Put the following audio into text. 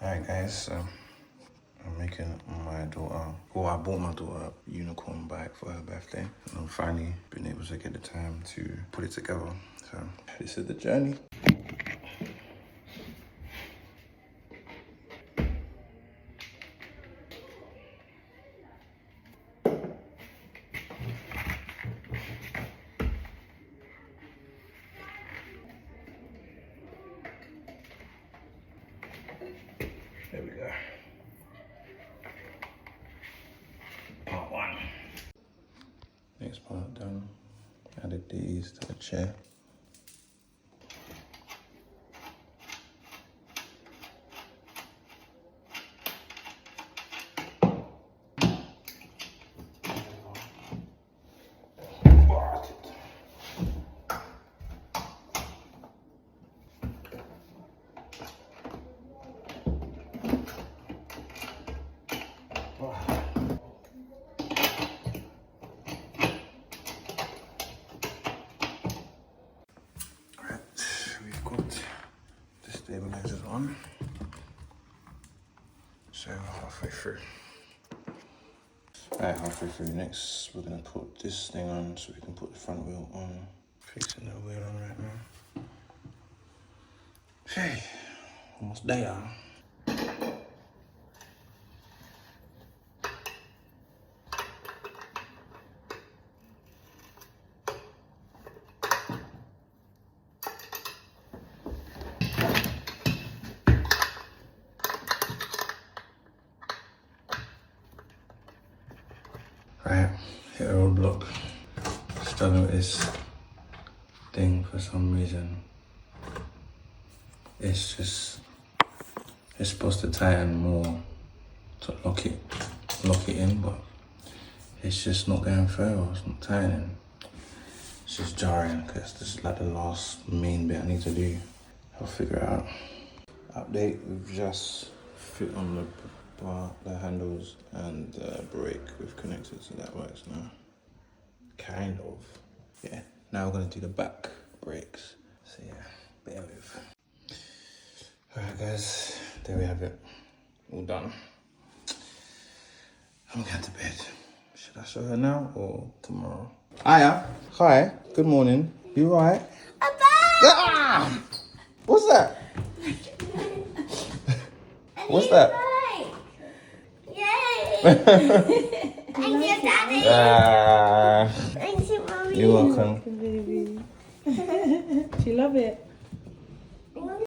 Alright guys, so I'm making my daughter, well I bought my daughter a unicorn bike for her birthday. And I'm finally been able to get the time to put it together. So this is the journey. There we go. Part one. Next part done. Added these to the chair. We've got the stabilizers on, so halfway through. Alright, halfway through. Next, we're gonna put this thing on so we can put the front wheel on. Fixing the wheel on right now. Hey, almost there. Right, hit a roadblock. Struggling with this thing for some reason. It's supposed to tighten more to lock it in, but it's just not going through. It's not tightening. It's just jarring because this is like the last main bit I need to do. I'll figure it out. Update: we've just fit on the bar, the handles, and the brake we've connected, so that works now. Kind of. Yeah. Now we're gonna do the back brakes. So yeah, bear with. Alright guys, there we have it. All done. I'm going to bed. Should I show her now or tomorrow? Hiya. Hi. Good morning. You alright? Ah! What's that? What's that? Yay! Thank you, Daddy. Thank you, Mommy. You're welcome. Baby. She love it.